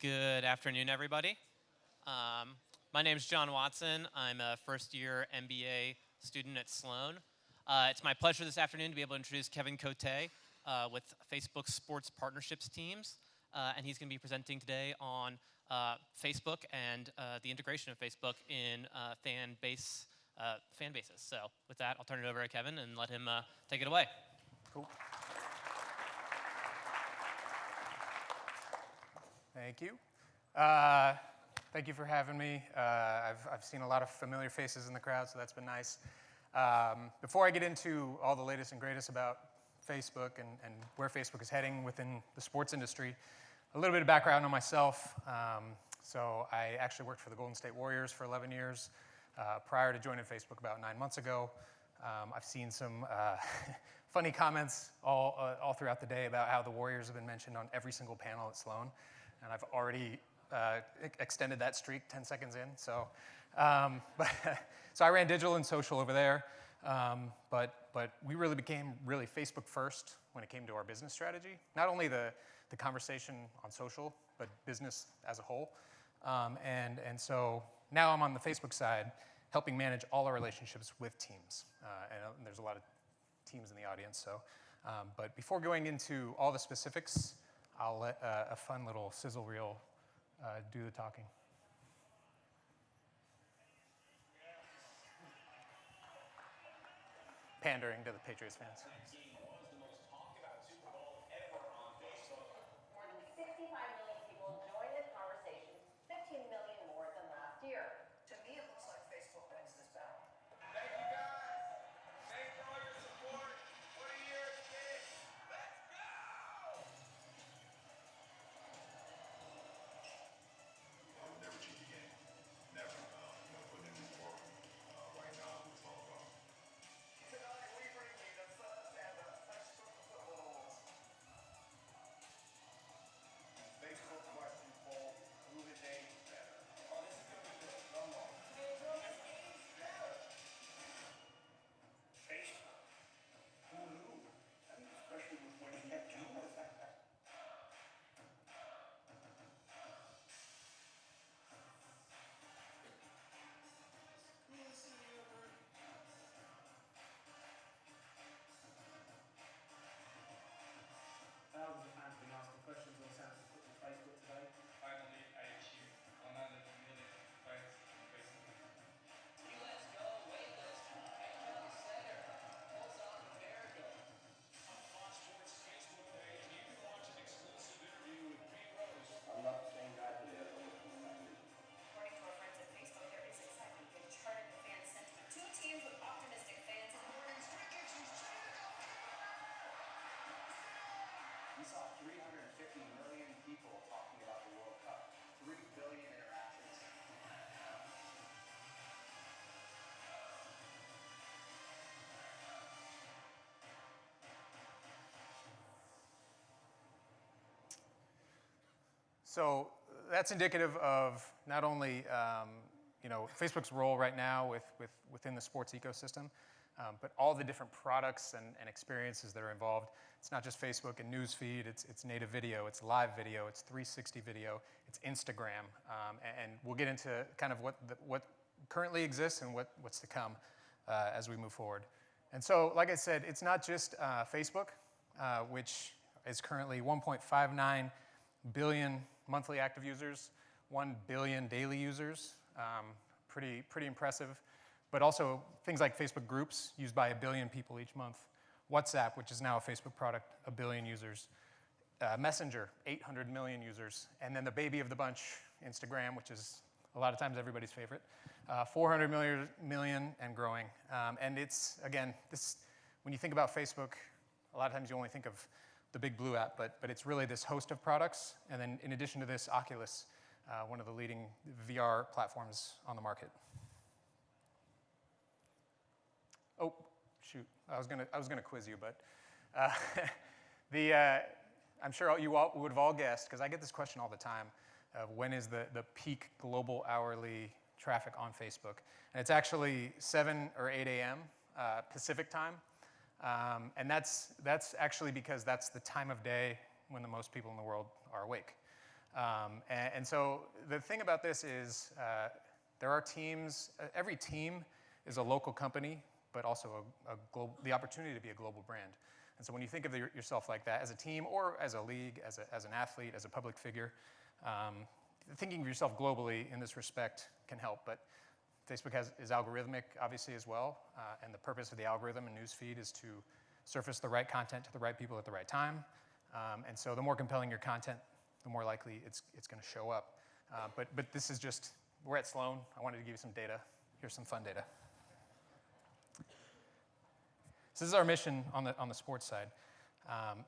Good afternoon, everybody. My name is John Watson. I'm a first-year MBA student at Sloan. It's my pleasure this afternoon to be able to introduce Kevin Cote with Facebook's sports partnerships teams. And he's going to be presenting today on Facebook and the integration of Facebook in fan bases. So with that, I'll turn it over to Kevin and let him take it away. Cool. Thank you. Thank you for having me. I've seen a lot of familiar faces in the crowd, so that's been nice. Before I get into all the latest and greatest about Facebook and where Facebook is heading within the sports industry, a little bit of background on myself. So I actually worked for the Golden State Warriors for 11 years prior to joining Facebook about 9 months ago. I've seen some funny comments all throughout the day about how the Warriors have been mentioned on every single panel at Sloan. And I've already extended that streak 10 seconds in. So I ran digital and social over there. But we really became Facebook first when it came to our business strategy. Not only the conversation on social, but business as a whole. And so now I'm on the Facebook side, helping manage all our relationships with teams. And there's a lot of teams in the audience. But before going into all the specifics, I'll let a fun little sizzle reel do the talking. Pandering to the Patriots fans. More than 65 million people joined this conversation, 15 million more than last year. To me, it looks like Facebook wins this battle. Thank you, guys. Thank you for all your support. What a year it's been. Let's go! I would never cheat the game. Never. Putting in the work right now is all about. Tonight, we bring you the Suns and the Facebook Bulls. Facebook question poll, who the name's better? Oh, this is going to be good. No more. This game's better. Facebook. Who knew? I mean, especially with what you get to with that. Thousands of fans have been asking questions on Samsung Football Facebook today. Finally, I achieved 100 million fans on Facebook. Let's go, weightless. NHL center pulls off a miracle. On Fox Sports Facebook page, you can watch an exclusive interview with B. Rose. I'm not the same guy today as I was this time. According to our friends at Facebook, there is excitement. They've charted the fan sentiment. Two teams with optimistic fans and We saw 350 million people talking about the World Cup. 3 billion interactions. So that's indicative of not only Facebook's role right now within the sports ecosystem, but all the different products and experiences that are involved. It's not just Facebook and newsfeed, it's native video, it's live video, it's 360 video, it's Instagram, and we'll get into kind of what currently exists and what's to come as we move forward. And so, like I said, it's not just Facebook, which is currently 1.59 billion monthly active users, 1 billion daily users, pretty impressive. But also things like Facebook groups used by 1 billion people each month. WhatsApp, which is now a Facebook product, 1 billion users. Messenger, 800 million users. And then the baby of the bunch, Instagram, which is a lot of times everybody's favorite, 400 million and growing. And it's, again, when you think about Facebook, a lot of times you only think of the big blue app, but it's really this host of products. And then in addition to this, Oculus, one of the leading VR platforms on the market. Oh, shoot! I was gonna quiz you, but I'm sure you all would have all guessed because I get this question all the time. When is the peak global hourly traffic on Facebook? And it's actually 7 or 8 a.m. Pacific time, and that's actually because that's the time of day when the most people in the world are awake. And so the thing about this is there are teams, every team is a local company, but also the opportunity to be a global brand. And so when you think of yourself like that as a team or as a league, as an athlete, as a public figure, thinking of yourself globally in this respect can help. But Facebook is algorithmic, obviously, as well. And the purpose of the algorithm and newsfeed is to surface the right content to the right people at the right time. And so the more compelling your content, the more likely it's going to show up. But this is just, we're at Sloan. I wanted to give you some data. Here's some fun data. So this is our mission on the sports side.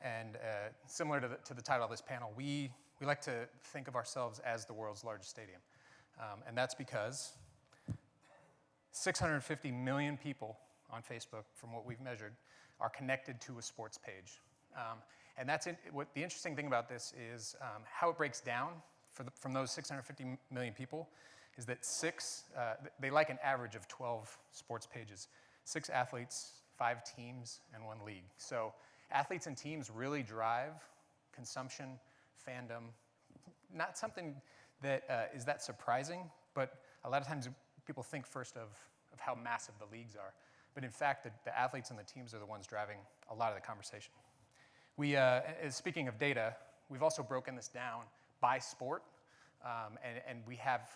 And similar to the title of this panel, we like to think of ourselves as the world's largest stadium. And that's because 650 million people on Facebook, from what we've measured, are connected to a sports page. And what the interesting thing about this is how it breaks down from those 650 million people is that they like an average of 12 sports pages. 6 athletes, 5 teams, and 1 league. So athletes and teams really drive consumption, fandom. Not something that is that surprising, but a lot of times people think first of how massive the leagues are. But in fact, the athletes and the teams are the ones driving a lot of the conversation. Speaking of data, we've also broken this down by sport. And we have,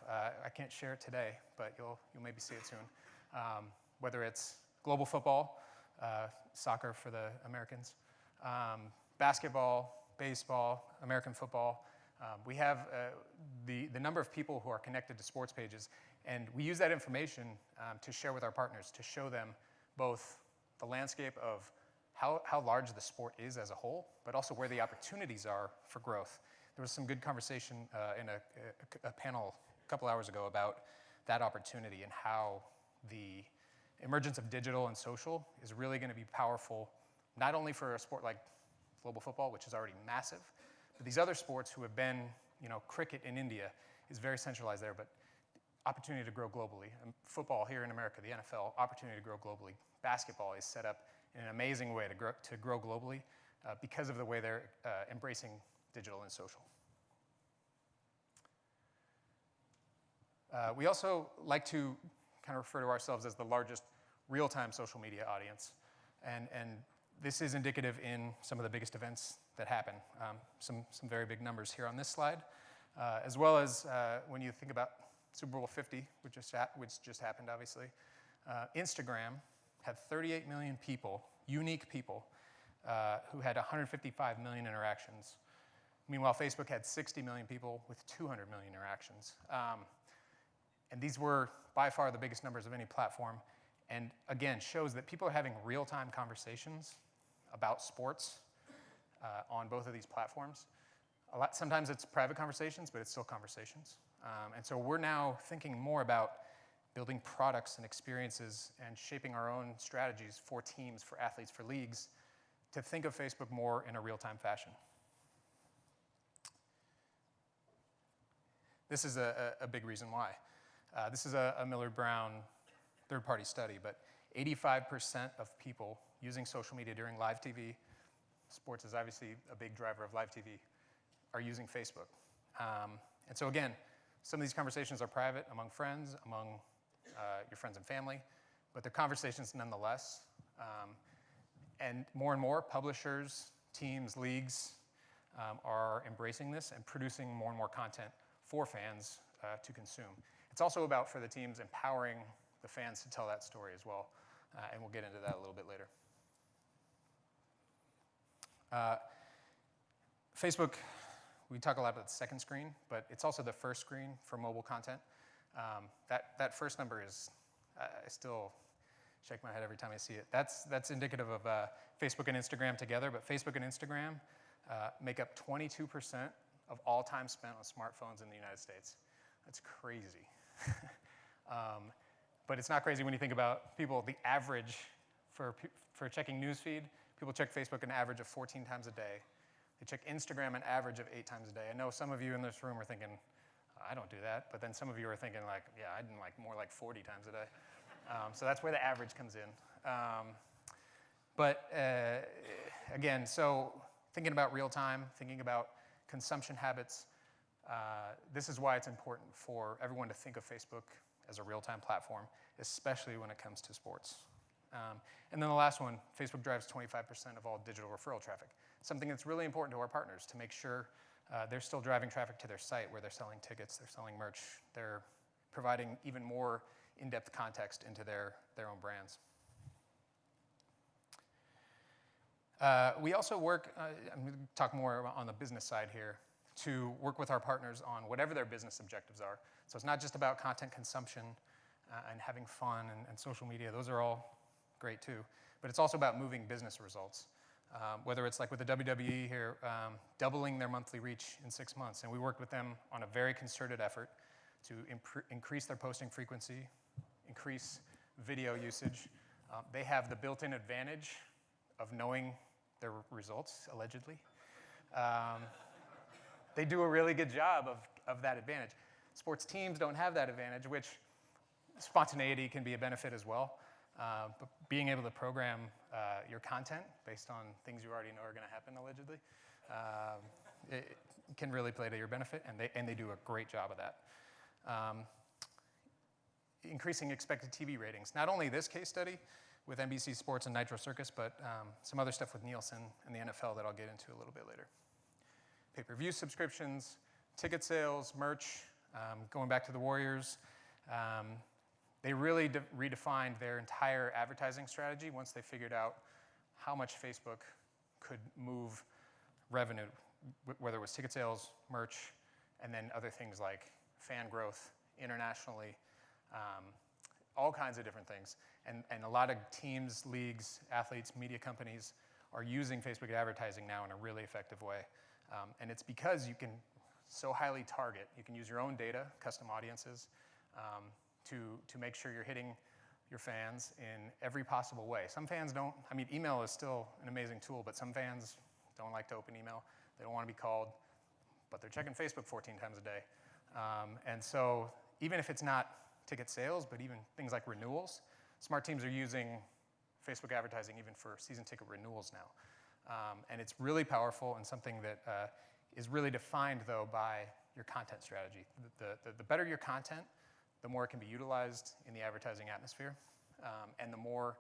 I can't share it today, but you'll maybe see it soon. Whether it's global football, soccer for the Americans, basketball, baseball, American football. We have the number of people who are connected to sports pages, and we use that information to share with our partners, to show them both the landscape of how large the sport is as a whole, but also where the opportunities are for growth. There was some good conversation in a panel a couple hours ago about that opportunity and how the emergence of digital and social is really going to be powerful, not only for a sport like global football, which is already massive, but these other sports who have been, cricket in India is very centralized there, but opportunity to grow globally. And football here in America, the NFL, opportunity to grow globally. Basketball is set up in an amazing way to grow globally because of the way they're embracing digital and social. We also like to kind of refer to ourselves as the largest real-time social media audience. And this is indicative in some of the biggest events that happen. Some very big numbers here on this slide, as well as when you think about Super Bowl 50, which just happened, obviously. Instagram had 38 million people, unique people, who had 155 million interactions. Meanwhile, Facebook had 60 million people with 200 million interactions. And these were by far the biggest numbers of any platform. And again, shows that people are having real-time conversations about sports on both of these platforms. Sometimes it's private conversations, but it's still conversations. And so we're now thinking more about building products and experiences and shaping our own strategies for teams, for athletes, for leagues, to think of Facebook more in a real-time fashion. This is a big reason why. This is a Millward-Brown third-party study, but 85% of people using social media during live TV, sports is obviously a big driver of live TV, are using Facebook. And so again, some of these conversations are private among friends, among your friends and family, but they're conversations nonetheless. And more publishers, teams, leagues are embracing this and producing more and more content for fans to consume. It's also about, for the teams, empowering the fans to tell that story as well. And we'll get into that a little bit later. Facebook, we talk a lot about the second screen, but it's also the first screen for mobile content. That first number is, I still shake my head every time I see it. That's indicative of Facebook and Instagram together, but Facebook and Instagram make up 22% of all time spent on smartphones in the United States. That's crazy. But it's not crazy when you think about people. The average for checking newsfeed, people check Facebook an average of 14 times a day. They check Instagram an average of 8 times a day. I know some of you in this room are thinking, I don't do that. But then some of you are thinking like, yeah, I do like more like 40 times a day. So that's where the average comes in. But again, so thinking about real time, thinking about consumption habits, This is why it's important for everyone to think of Facebook as a real-time platform, especially when it comes to sports. And then the last one, Facebook drives 25% of all digital referral traffic, something that's really important to our partners to make sure they're still driving traffic to their site where they're selling tickets, they're selling merch, they're providing even more in-depth context into their own brands. We also work, I'm going to talk more on the business side here, to work with our partners on whatever their business objectives are. So it's not just about content consumption and having fun and social media. Those are all great too. But it's also about moving business results. Whether it's like with the WWE here, doubling their monthly reach in 6 months. And we worked with them on a very concerted effort to increase their posting frequency, increase video usage. They have the built-in advantage of knowing their results, allegedly. They do a really good job of that advantage. Sports teams don't have that advantage, which spontaneity can be a benefit as well. But being able to program your content based on things you already know are going to happen, allegedly, it can really play to your benefit, and they do a great job of that. Increasing expected TV ratings. Not only this case study with NBC Sports and Nitro Circus, but some other stuff with Nielsen and the NFL that I'll get into a little bit later. Pay-per-view subscriptions, ticket sales, merch, going back to the Warriors. They really redefined their entire advertising strategy once they figured out how much Facebook could move revenue, whether it was ticket sales, merch, and then other things like fan growth internationally, all kinds of different things. And a lot of teams, leagues, athletes, media companies are using Facebook advertising now in a really effective way. And it's because you can so highly target. You can use your own data, custom audiences, to make sure you're hitting your fans in every possible way. Some fans don't, I mean, email is still an amazing tool, but some fans don't like to open email. They don't want to be called, but they're checking Facebook 14 times a day. And so even if it's not ticket sales, but even things like renewals, smart teams are using Facebook advertising even for season ticket renewals now. And it's really powerful and something that is really defined, though, by your content strategy. The better your content, the more it can be utilized in the advertising atmosphere, and the more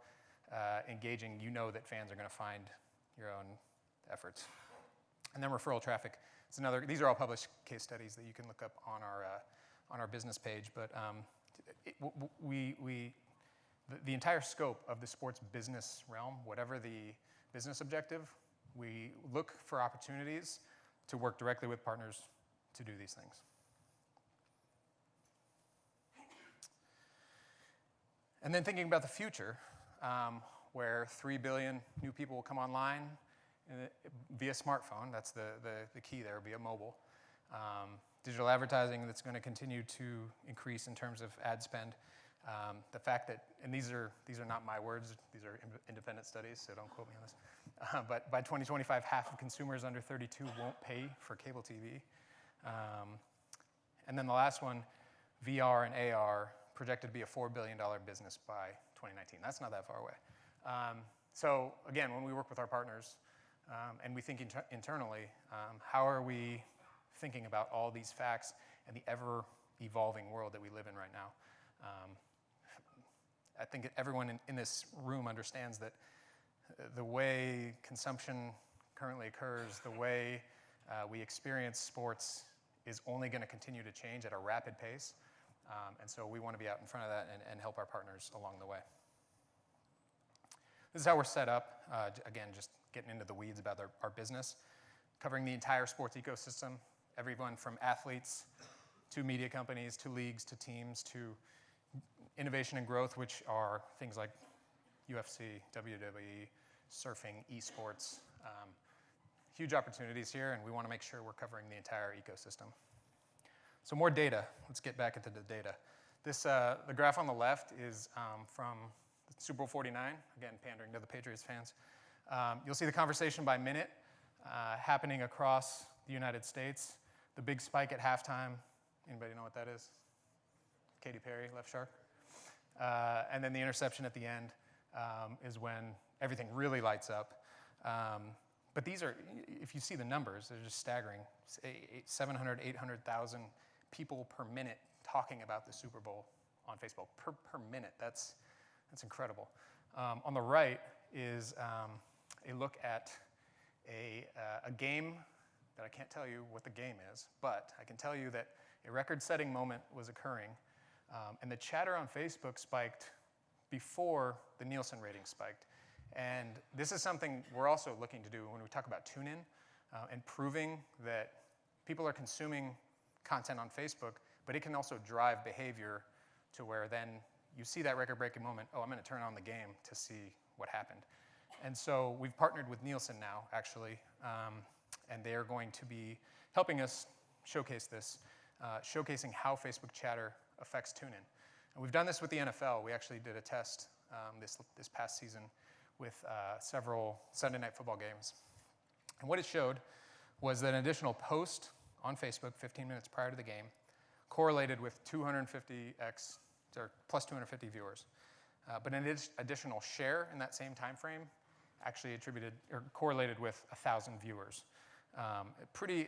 engaging you know that fans are going to find your own efforts. And then referral traffic. It's another. These are all published case studies that you can look up on our business page. But the entire scope of the sports business realm, whatever the business objective, we look for opportunities to work directly with partners to do these things. And then thinking about the future, where 3 billion new people will come online via smartphone. That's the key there, via mobile. Digital advertising that's going to continue to increase in terms of ad spend. The fact that, and these are not my words, these are independent studies, so don't quote me on this. But by 2025, half of consumers under 32 won't pay for cable TV. And then the last one, VR and AR, projected to be a $4 billion business by 2019. That's not that far away. So again, when we work with our partners and we think internally, how are we thinking about all these facts and the ever-evolving world that we live in right now? I think everyone in this room understands that the way consumption currently occurs, the way we experience sports is only going to continue to change at a rapid pace. And so we want to be out in front of that and help our partners along the way. This is how we're set up. Again, just getting into the weeds about our business, covering the entire sports ecosystem, everyone from athletes to media companies to leagues to teams to innovation and growth, which are things like UFC, WWE, surfing, esports. Huge opportunities here, and we want to make sure we're covering the entire ecosystem. So more data. Let's get back into the data. This, the graph on the left is from Super Bowl 49, again, pandering to the Patriots fans. You'll see the conversation by minute happening across the United States. The big spike at halftime. Anybody know what that is? Katy Perry, Left Shark. And then the interception at the end is when everything really lights up. But these are, if you see the numbers, they're just staggering. 700, 800,000 people per minute talking about the Super Bowl on Facebook per minute. That's incredible. On the right is a look at a game that I can't tell you what the game is, but I can tell you that a record-setting moment was occurring, and the chatter on Facebook spiked before the Nielsen rating spiked. And this is something we're also looking to do when we talk about tune-in and proving that people are consuming content on Facebook, but it can also drive behavior to where then you see that record-breaking moment, oh, I'm going to turn on the game to see what happened. And so we've partnered with Nielsen now, actually, and they are going to be helping us showcase this, showcasing how Facebook chatter affects tune-in. And we've done this with the NFL. We actually did a test this past season with several Sunday Night Football games. And what it showed was that an additional post on Facebook 15 minutes prior to the game correlated with 250x, or plus 250 viewers. But an additional share in that same time frame actually correlated with 1,000 viewers. Pretty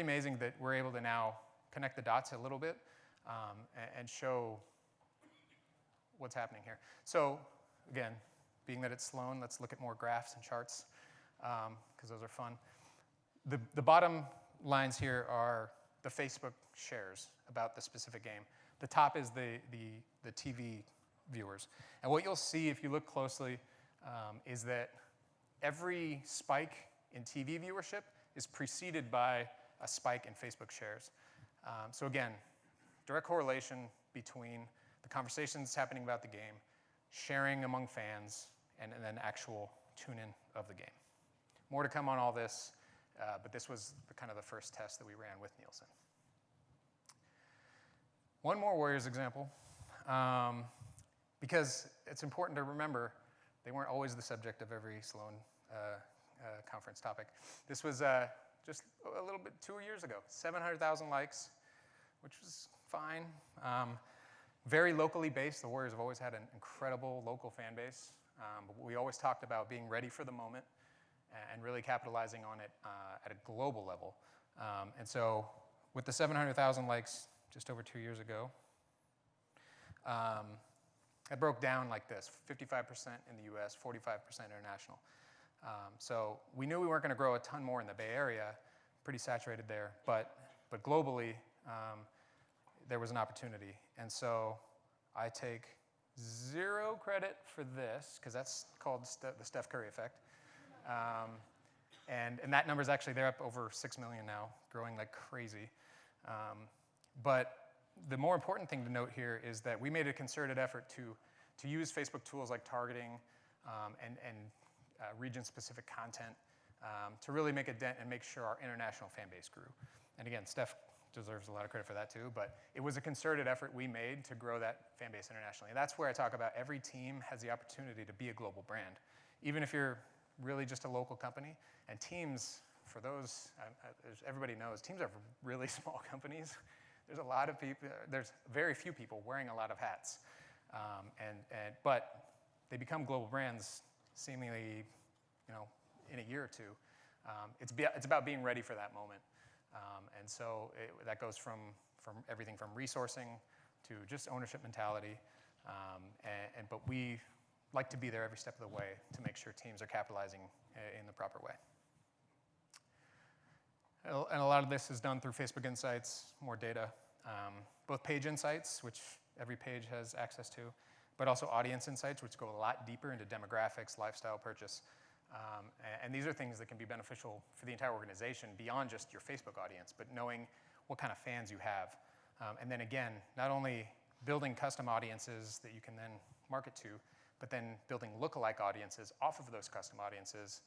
amazing that we're able to now connect the dots a little bit and show what's happening here. So again, being that it's Sloan, let's look at more graphs and charts because those are fun. The bottom lines here are the Facebook shares about the specific game. The top is the TV viewers. And what you'll see if you look closely is that every spike in TV viewership is preceded by a spike in Facebook shares. So again, direct correlation between the conversations happening about the game, sharing among fans, and then actual tune-in of the game. More to come on all this, but this was kind of the first test that we ran with Nielsen. One more Warriors example, because it's important to remember they weren't always the subject of every Sloan conference topic. This was just a little bit 2 years ago, 700,000 likes, which was fine. Very locally based. The Warriors have always had an incredible local fan base. But we always talked about being ready for the moment and really capitalizing on it at a global level. And so with the 700,000 likes just over 2 years ago, it broke down like this: 55% in the US, 45% international. So we knew we weren't going to grow a ton more in the Bay Area, pretty saturated there, but globally, there was an opportunity. And so I take zero credit for this, because that's called the Steph Curry effect. And that number's actually, they're up over 6 million now, growing like crazy. But the more important thing to note here is that we made a concerted effort to use Facebook tools like targeting and region-specific content to really make a dent and make sure our international fan base grew. And again, Steph deserves a lot of credit for that too, but it was a concerted effort we made to grow that fan base internationally. And that's where I talk about every team has the opportunity to be a global brand, even if you're really just a local company. And teams, for those, as everybody knows, teams are really small companies. There's a lot of people, there's very few people wearing a lot of hats. But they become global brands seemingly, in a year or two. It's about being ready for that moment. And so that goes from everything from resourcing to just ownership mentality. But we like to be there every step of the way to make sure teams are capitalizing in the proper way. And a lot of this is done through Facebook Insights, more data, both page insights, which every page has access to, but also audience insights, which go a lot deeper into demographics, lifestyle, purchase. And these are things that can be beneficial for the entire organization beyond just your Facebook audience, but knowing what kind of fans you have. And then again, not only building custom audiences that you can then market to, but then building lookalike audiences off of those custom audiences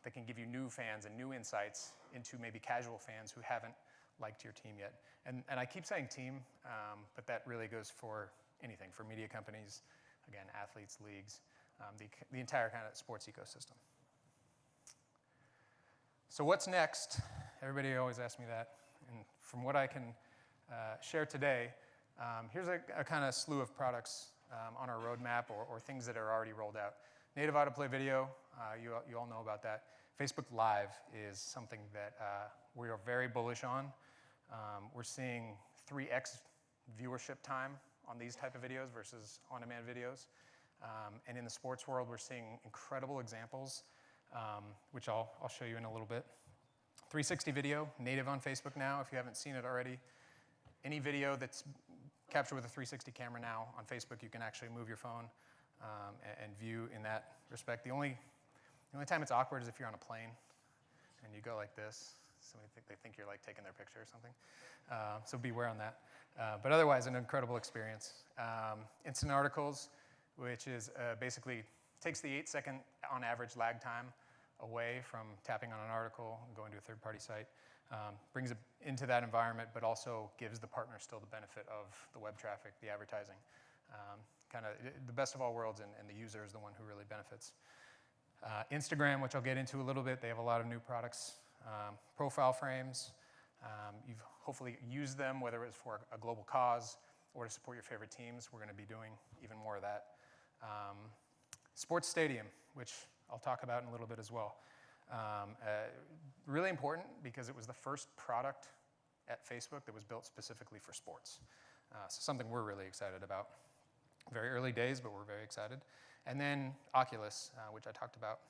that can give you new fans and new insights into maybe casual fans who haven't liked your team yet. And I keep saying team, but that really goes for anything, for media companies, again, athletes, leagues, the entire kind of sports ecosystem. So what's next? Everybody always asks me that. And from what I can share today, here's a kind of slew of products on our roadmap or things that are already rolled out. Native autoplay video, you all know about that. Facebook Live is something that we are very bullish on. We're seeing 3x viewership time on these type of videos versus on-demand videos. And in the sports world, we're seeing incredible examples, which I'll show you in a little bit. 360 video, native on Facebook now, if you haven't seen it already. Any video that's captured with a 360 camera now on Facebook, you can actually move your phone and view in that respect. The only time it's awkward is if you're on a plane and you go like this. They think you're like taking their picture or something. So beware on that. But otherwise, an incredible experience. Instant articles, which is basically takes the 8-second on average lag time away from tapping on an article and going to a third-party site, brings it into that environment, but also gives the partner still the benefit of the web traffic, the advertising. Kind of the best of all worlds, and the user is the one who really benefits. Instagram, which I'll get into a little bit, they have a lot of new products. Profile frames, you've hopefully used them, whether it was for a global cause or to support your favorite teams. We're going to be doing even more of that. Sports Stadium, which I'll talk about in a little bit as well. Really important because it was the first product at Facebook that was built specifically for sports. So something we're really excited about. Very early days, but we're very excited. And then Oculus, which I talked about.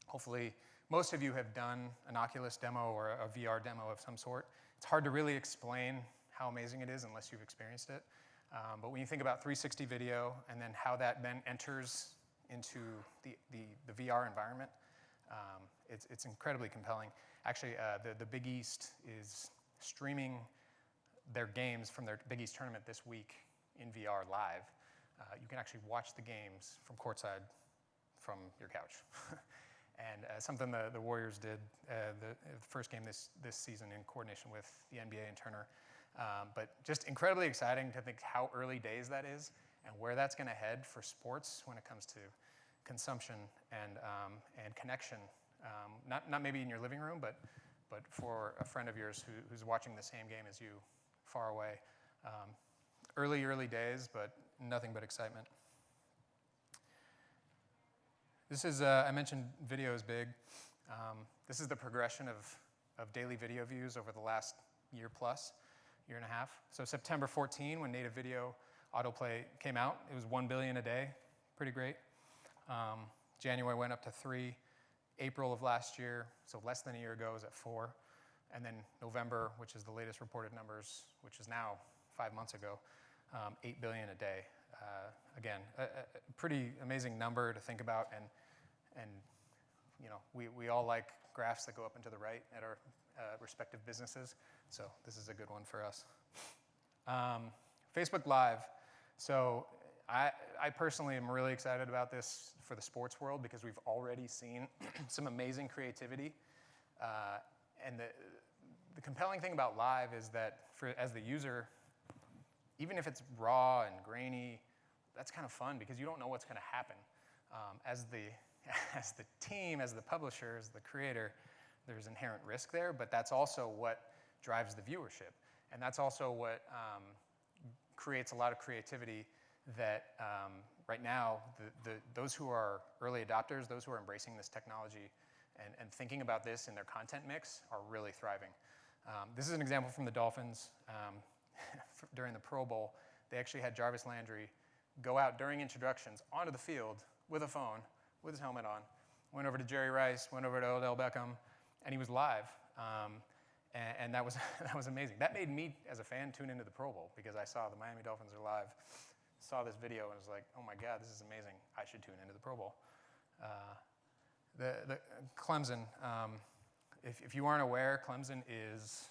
Hopefully, most of you have done an Oculus demo or a VR demo of some sort. It's hard to really explain how amazing it is unless you've experienced it. But when you think about 360 video and then how that then enters into the VR environment, it's incredibly compelling. Actually, the Big East is streaming their games from their Big East tournament this week in VR live. You can actually watch the games from courtside from your couch. And something the Warriors did the first game this season in coordination with the NBA and Turner. But just incredibly exciting to think how early days that is and where that's going to head for sports when it comes to consumption and connection. Not maybe in your living room, but for a friend of yours who's watching the same game as you far away. Early days, but nothing but excitement. This is, I mentioned video is big. This is the progression of daily video views over the last year and a half. So September 14, when native video autoplay came out, it was 1 billion a day, pretty great. January went up to 3. April of last year, so less than a year ago, was at 4. And then November, which is the latest reported numbers, which is now 5 months ago, 8 billion a day. Again, a pretty amazing number to think about, and you know, we all like graphs that go up and to the right at our respective businesses, so this is a good one for us. Facebook Live. So I personally am really excited about this for the sports world because we've already seen some amazing creativity, and the compelling thing about Live is that as the user, even if it's raw and grainy, that's kind of fun because you don't know what's going to happen. As the team, as the publisher, as the creator, there's inherent risk there, but that's also what drives the viewership. And that's also what creates a lot of creativity that right now, those who are early adopters, those who are embracing this technology and thinking about this in their content mix are really thriving. This is an example from the Dolphins. During the Pro Bowl, they actually had Jarvis Landry go out during introductions onto the field with a phone, with his helmet on, went over to Jerry Rice, went over to Odell Beckham, and he was live. And that was amazing. That made me, as a fan, tune into the Pro Bowl because I saw the Miami Dolphins are live, saw this video, and was like, oh my God, this is amazing. I should tune into the Pro Bowl. The Clemson, if you aren't aware, Clemson is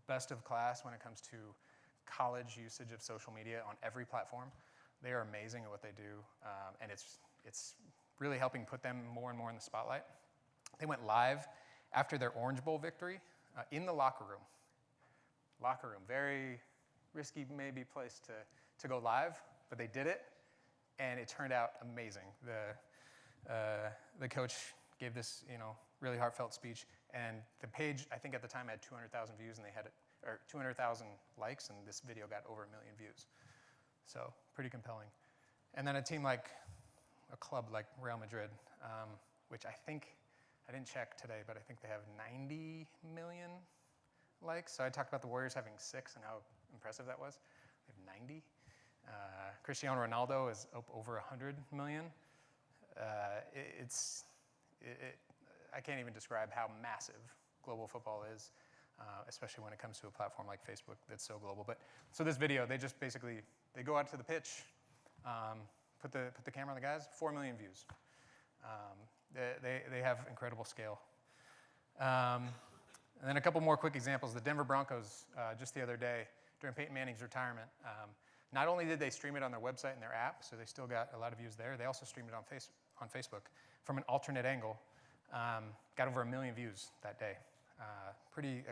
best of class when it comes to college usage of social media on every platform. They are amazing at what they do, and it's really helping put them more and more in the spotlight. They went live after their Orange Bowl victory in the locker room. Locker room, very risky maybe place to go live, but they did it, and it turned out amazing. The coach gave this, really heartfelt speech, and the page, I think at the time, had 200,000 views, and they had 200,000 likes, and this video got over 1 million views. So pretty compelling. And then a club like Real Madrid, which I think I didn't check today, but I think they have 90 million likes. So I talked about the Warriors having 6 and how impressive that was. They have 90. Cristiano Ronaldo is up over 100 million. I can't even describe how massive global football is, especially when it comes to a platform like Facebook that's so global. But so this video, they just basically they go out to the pitch, put the camera on the guys, 4 million views. They have incredible scale. And then a couple more quick examples. The Denver Broncos, just the other day, during Peyton Manning's retirement, not only did they stream it on their website and their app, so they still got a lot of views there, they also streamed it on Facebook from an alternate angle. Got over 1 million views that day. Pretty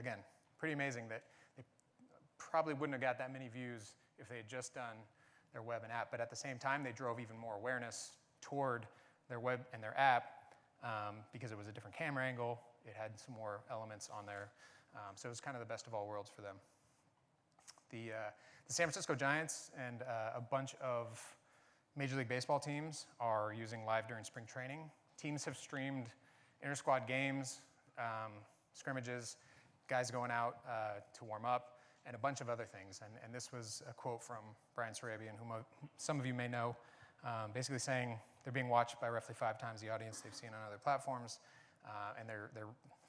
amazing that they probably wouldn't have got that many views if they had just done their web and app. But at the same time, they drove even more awareness toward their web and their app because it was a different camera angle. It had some more elements on there. So it was kind of the best of all worlds for them. The San Francisco Giants and a bunch of Major League Baseball teams are using live during spring training. Teams have streamed inter-squad games, scrimmages, guys going out to warm up, and a bunch of other things. And this was a quote from Brian Sarabian, whom some of you may know, basically saying they're being watched by roughly 5 times the audience they've seen on other platforms, and their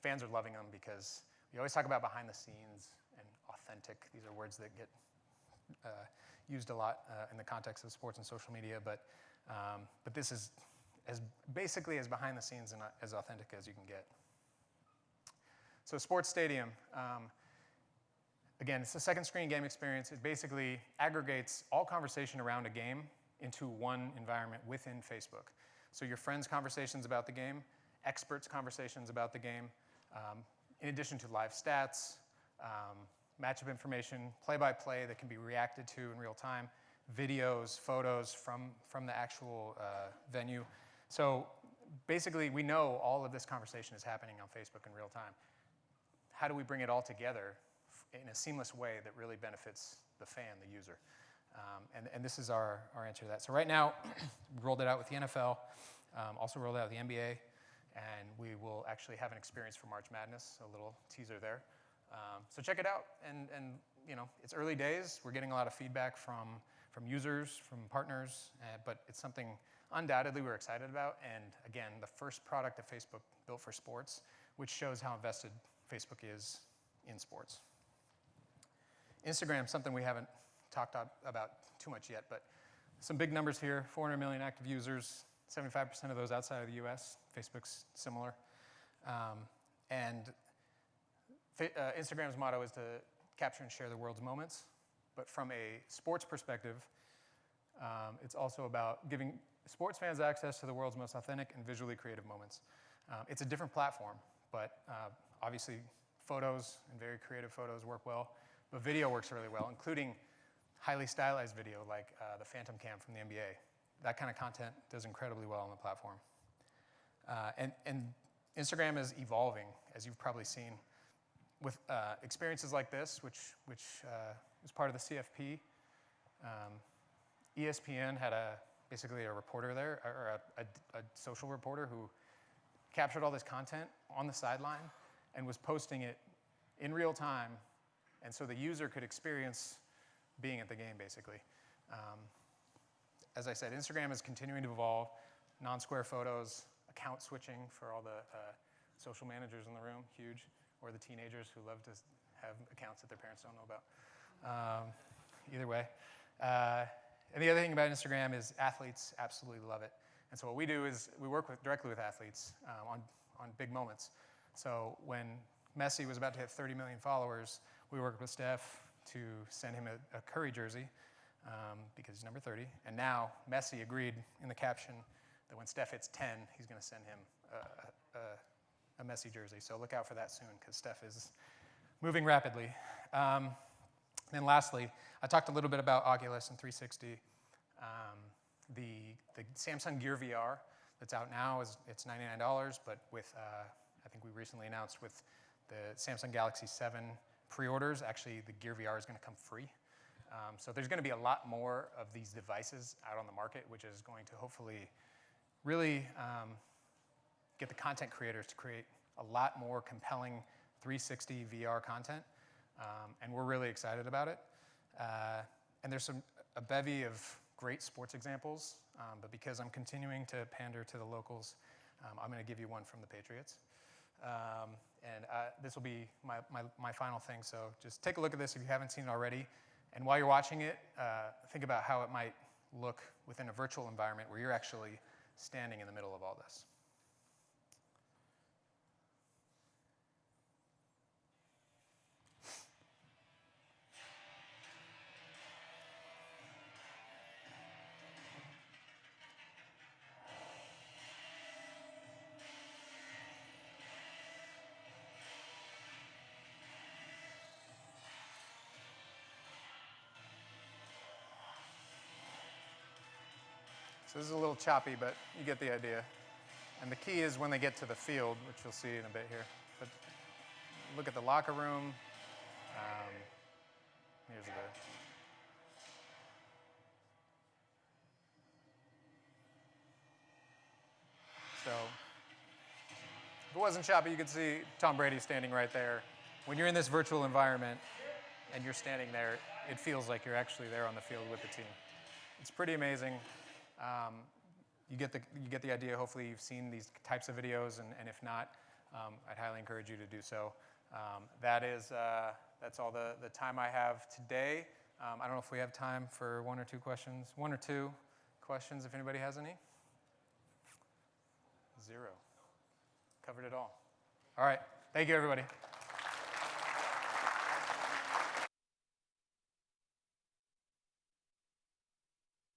fans are loving them because we always talk about behind the scenes and authentic. These are words that get used a lot in the context of sports and social media, but this is basically as behind the scenes and as authentic as you can get. So Sports Stadium, again, it's a second screen game experience. It basically aggregates all conversation around a game into one environment within Facebook. So your friends' conversations about the game, experts' conversations about the game, in addition to live stats, matchup information, play-by-play that can be reacted to in real time, videos, photos from the actual venue. So basically, we know all of this conversation is happening on Facebook in real time. How do we bring it all together in a seamless way that really benefits the fan, the user? And this is our answer to that. So right now, we rolled it out with the NFL, also rolled it out with the NBA, and we will actually have an experience for March Madness, a little teaser there. So check it out, and you know, it's early days. We're getting a lot of feedback from users, from partners, but it's something undoubtedly we're excited about. And again, the first product that Facebook built for sports, which shows how invested Facebook is in sports. Instagram, something we haven't talked about too much yet, but some big numbers here: 400 million active users, 75% of those outside of the US. Facebook's similar. Instagram's motto is to capture and share the world's moments. But from a sports perspective, it's also about giving sports fans access to the world's most authentic and visually creative moments. It's a different platform, but obviously photos and very creative photos work well. But video works really well, including highly stylized video like the Phantom Cam from the NBA. That kind of content does incredibly well on the platform. And Instagram is evolving, as you've probably seen, with experiences like this, which was part of the CFP. ESPN had basically a reporter there, or a social reporter who captured all this content on the sideline and was posting it in real time, and so the user could experience being at the game, basically. As I said, Instagram is continuing to evolve. Non-square photos, account switching for all the social managers in the room, huge, or the teenagers who love to have accounts that their parents don't know about. Either way. And the other thing about Instagram is athletes absolutely love it. And so what we do is we work directly with athletes on big moments. So when Messi was about to hit 30 million followers, we worked with Steph to send him a Curry jersey because he's number 30. And now Messi agreed in the caption that when Steph hits 10, he's going to send him a Messi jersey. So look out for that soon because Steph is moving rapidly. Then lastly, I talked a little bit about Oculus and 360. The Samsung Gear VR that's out now it's $99, but with I think we recently announced with the Samsung Galaxy 7 pre-orders, actually the Gear VR is going to come free. So there's going to be a lot more of these devices out on the market, which is going to hopefully really get the content creators to create a lot more compelling 360 VR content, and we're really excited about it. And there's a bevy of great sports examples, but because I'm continuing to pander to the locals, I'm going to give you one from the Patriots. And this will be my final thing, so just take a look at this if you haven't seen it already. And while you're watching it, think about how it might look within a virtual environment where you're actually standing in the middle of all this. So this is a little choppy, but you get the idea. And the key is when they get to the field, which you'll see in a bit here. But look at the locker room. Here's the. So if it wasn't choppy, you could see Tom Brady standing right there. When you're in this virtual environment and you're standing there, it feels like you're actually there on the field with the team. It's pretty amazing. You get the idea. Hopefully you've seen these types of videos, and if not, I'd highly encourage you to do so. That's all the time I have today. I don't know if we have time for one or two questions if anybody has any. 0. Covered it all. All right. Thank you, everybody.